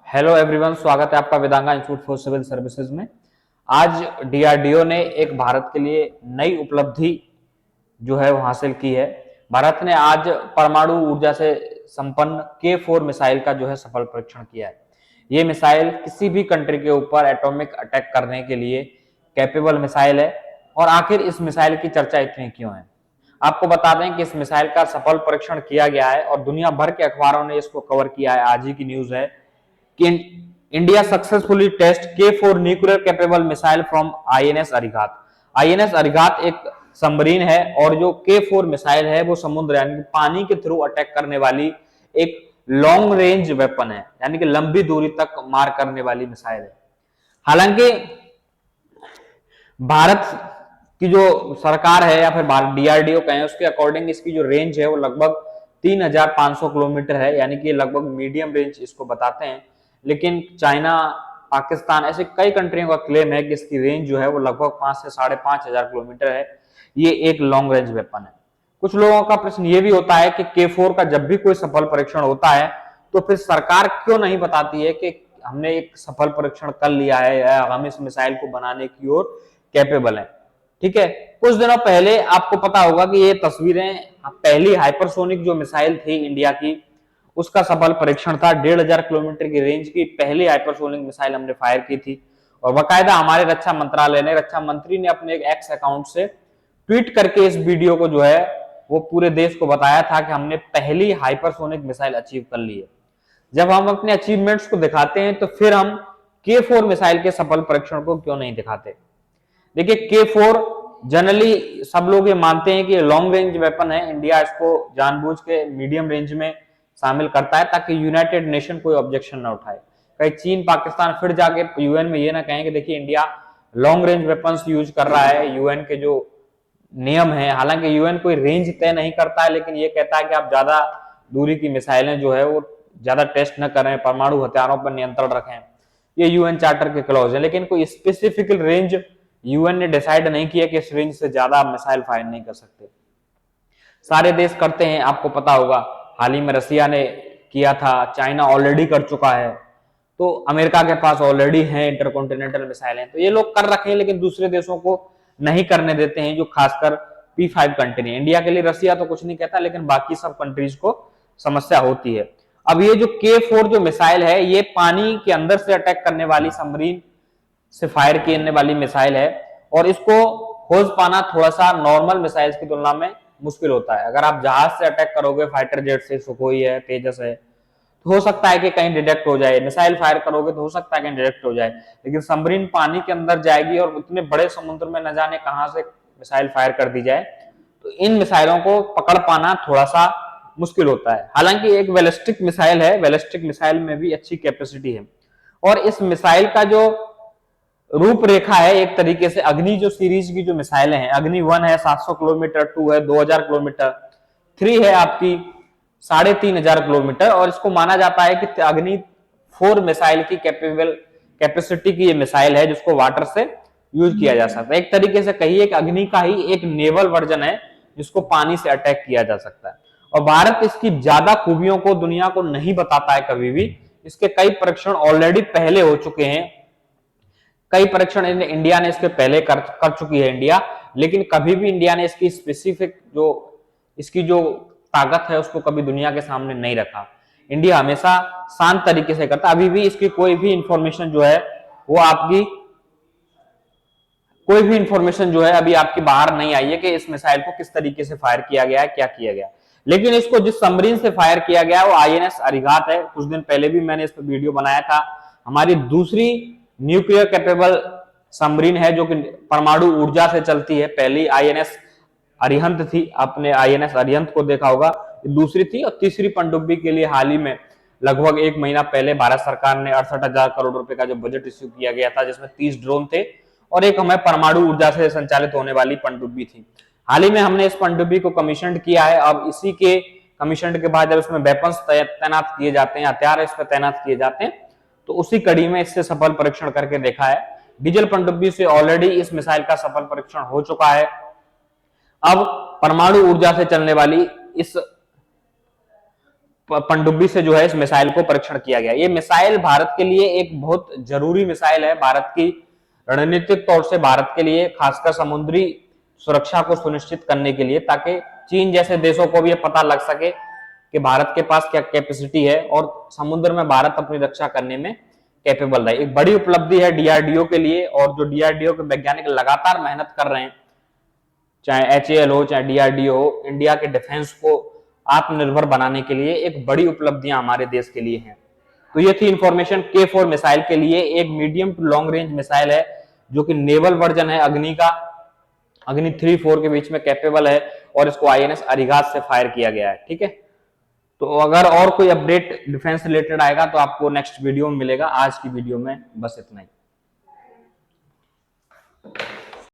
Hello everyone, स्वागत है आपका वेदांगा इंस्टीट्यूट फॉर सिविल सर्विसेज में। आज डीआरडीओ ने एक भारत के लिए नई उपलब्धि जो है वो हासिल की है। भारत ने आज परमाणु ऊर्जा से संपन्न K4 मिसाइल का जो है सफल परीक्षण किया है। ये मिसाइल किसी भी कंट्री के ऊपर एटॉमिक अटैक करने के लिए कैपेबल मिसाइल है। और आखिर इस मिसाइल की चर्चा इतनी क्यों है? आपको बता दें कि इस मिसाइल का सफल परीक्षण किया गया है और दुनिया भर के अखबारों ने इसको कवर किया है। आज ही की न्यूज है कि India successfully test K4 nuclear capable missile from INS Arighaat. INS Arighaat एक सबमरीन है और जो K4 मिसाइल है वो समुद्र यानी कि पानी के थ्रू अटैक करने वाली एक लॉन्ग रेंज वेपन है, यानी कि लंबी दूरी तक मार करने वाली मिसाइल है। हालांकि भारत की जो सरकार है या फिर डीआरडीओ कहें, उसके अकॉर्डिंग इसकी जो रेंज है वो लगभग 3500 किलोमीटर है, यानी कि लगभग मीडियम रेंज इसको बताते हैं। लेकिन चाइना, पाकिस्तान ऐसे कई कंट्रियों का क्लेम है कि इसकी रेंज जो है वो लगभग 5 से 5,500 किलोमीटर है। ये एक लॉन्ग रेंज वेपन है। कुछ लोगों का प्रश्न ये भी होता है कि K4 का जब भी कोई सफल परीक्षण होता है तो फिर सरकार क्यों नहीं बताती है कि हमने एक सफल परीक्षण कर लिया है या हम इस मिसाइल को बनाने की ओर कैपेबल है। ठीक है, कुछ दिनों पहले आपको पता होगा कि ये तस्वीरें, पहली हाइपरसोनिक जो मिसाइल थी इंडिया की, उसका सफल परीक्षण था। 1500 किलोमीटर की रेंज की पहली हाइपरसोनिक मिसाइल हमने फायर की थी और बाकायदा हमारे रक्षा मंत्रालय ने, रक्षा मंत्री ने अपने एक एक्स अकाउंट से ट्वीट करके इस वीडियो को जो है वो पूरे देश को बताया था कि हमने पहली हाइपरसोनिक मिसाइल अचीव कर ली है। जब हम अपने अचीवमेंट्स को दिखाते हैं तो फिर हम K4 मिसाइल के सफल परीक्षण को क्यों नहीं दिखाते? देखिए, K4 जनरली सब लोग ये मानते हैं कि लॉन्ग रेंज वेपन है। इंडिया इसको जानबूझ के मीडियम रेंज में शामिल करता है ताकि यूनाइटेड नेशन कोई ऑब्जेक्शन ना उठाए। कहीं चीन, पाकिस्तान फिर जाके यूएन में ये ना कहें कि देखिए India long range weapons use कर रहा है। यूएन के जो नियम है, हालांकि यूएन कोई रेंज तय नहीं करता है, लेकिन ये कहता है कि आप ज्यादा दूरी की मिसाइलें जो है वो ज्यादा टेस्ट न करें, परमाणु हथियारों पर नियंत्रण रखें। ये यूएन चार्टर के क्लॉज है, लेकिन कोई स्पेसिफिक रेंज यूएन ने डिसाइड नहीं किया कि इस रेंज से ज्यादा आप मिसाइल फायर नहीं कर सकते। सारे देश करते हैं, आपको पता होगा। हाल ही में रसिया ने किया था, चाइना ऑलरेडी कर चुका है, तो अमेरिका के पास ऑलरेडी है इंटरकॉन्टिनेंटल मिसाइलें। तो ये लोग कर रखे हैं, लेकिन दूसरे देशों को नहीं करने देते हैं, जो खासकर P5 कंट्री है। इंडिया के लिए रसिया तो कुछ नहीं कहता, लेकिन बाकी सब कंट्रीज को समस्या होती है। अब ये जो K4 जो मिसाइल है, ये पानी के अंदर से अटैक करने वाली सबमरीन से फायर करने वाली मिसाइल है और इसको खोज पाना थोड़ा सा नॉर्मल मिसाइल्स की तुलना में मुश्किल होता है। अगर आप जहाज से अटैक करोगे, फाइटर जेट से, सुखोई है, तेजस है, तो हो सकता है कि कहीं डिटेक्ट हो जाए। मिसाइल फायर करोगे तो हो सकता है कहीं डिटेक्ट हो जाए, लेकिन सबमरीन पानी के अंदर जाएगी और उतने बड़े समुद्र में न जाने कहां से मिसाइल फायर कर दी जाए, तो इन मिसाइलों को पकड़ पाना थोड़ा सा मुश्किल होता है। हालांकि एक बैलिस्टिक मिसाइल है, बैलिस्टिक मिसाइल में भी अच्छी कैपेसिटी है और इस मिसाइल का जो रूपरेखा है, एक तरीके से अग्नि जो सीरीज की जो मिसाइलें हैं, अग्नि 1 है 700 किलोमीटर, 2 है 2000 किलोमीटर, 3 है आपकी 3500 किलोमीटर, और इसको माना जाता है कि अग्नि 4 मिसाइल की कैपेसिटी की ये मिसाइल है जिसको वाटर से यूज किया जा सकता है। एक तरीके से कहिए कि अग्नि का ही एक नेवल वर्जन है जिसको पानी से अटैक किया जा सकता है। और भारत इसकी ज्यादा खूबियों को दुनिया को नहीं बताता है कभी भी। इसके कई परीक्षण ऑलरेडी पहले हो चुके हैं, कई परीक्षण इंडिया ने इसके पहले कर चुकी है इंडिया, लेकिन कभी भी इंडिया ने इसकी स्पेसिफिक जो इसकी जो ताकत है उसको कभी दुनिया के सामने नहीं रखा। इंडिया हमेशा शांत तरीके से करता। अभी भी इसकी कोई भी इंफॉर्मेशन जो है वो आपकी कोई भी इंफॉर्मेशन जो है अभी आपकी बाहर नहीं आई है कि इस मिसाइल को किस तरीके से फायर किया गया है, क्या किया गया। लेकिन इसको जिस सबमरीन से फायर किया गया है वो आईएनएस अरिघात है। कुछ दिन पहले भी मैंने इस पर वीडियो बनाया था। हमारी दूसरी न्यूक्लियर कैपेबल सबमरीन है जो कि परमाणु ऊर्जा से चलती है। पहली आईएनएस अरिहंत थी, आपने आईएनएस अरिहंत को देखा होगा, दूसरी थी। और तीसरी पनडुब्बी के लिए हाल ही में लगभग 1 महीना पहले भारत सरकार ने 68,000 करोड़ रुपए का जो बजट इश्यू किया गया था, जिसमें 30 ड्रोन थे और एक हमें परमाणु ऊर्जा से संचालित होने वाली पनडुब्बी थी। हाल ही में हमने इस पनडुब्बी को कमीशन किया है। अब इसी के कमीशन के बाद जब इसमें वेपन्स तैनात किए जाते हैं, हथियार इस पर तैनात किए जाते हैं, तो उसी कड़ी में इससे सफल परीक्षण करके देखा है। डीजल पनडुब्बी से ऑलरेडी इस मिसाइल का सफल परीक्षण हो चुका है। अब परमाणु ऊर्जा से चलने वाली इस पनडुब्बी से जो है इस मिसाइल को परीक्षण किया गया। ये मिसाइल भारत के लिए एक बहुत जरूरी मिसाइल है, भारत की रणनीतिक तौर से भारत के लिए, खासकर समुद्री सुरक्षा को सुनिश्चित करने के लिए, ताकि चीन जैसे देशों को भी ये पता लग सके कि भारत के पास क्या कैपेसिटी है और समुद्र में भारत अपनी रक्षा करने में कैपेबल है। एक बड़ी उपलब्धि है डीआरडीओ के लिए, और जो डीआरडीओ के वैज्ञानिक लगातार मेहनत कर रहे हैं, चाहे एचएएल हो चाहे डीआरडीओ हो, इंडिया के डिफेंस को आत्मनिर्भर बनाने के लिए एक बड़ी उपलब्धियां हमारे देश के लिए हैं। तो ये थी इंफॉर्मेशन K4 मिसाइल के लिए। एक medium to long range missile है जो कि नेवल वर्जन है अग्नि का, अग्नि 3-4 के बीच में कैपेबल है, और इसको आईएनएस अरिघात से फायर किया गया है। ठीक है, तो अगर और कोई अपडेट डिफेंस रिलेटेड आएगा तो आपको नेक्स्ट वीडियो में मिलेगा। आज की वीडियो में बस इतना ही।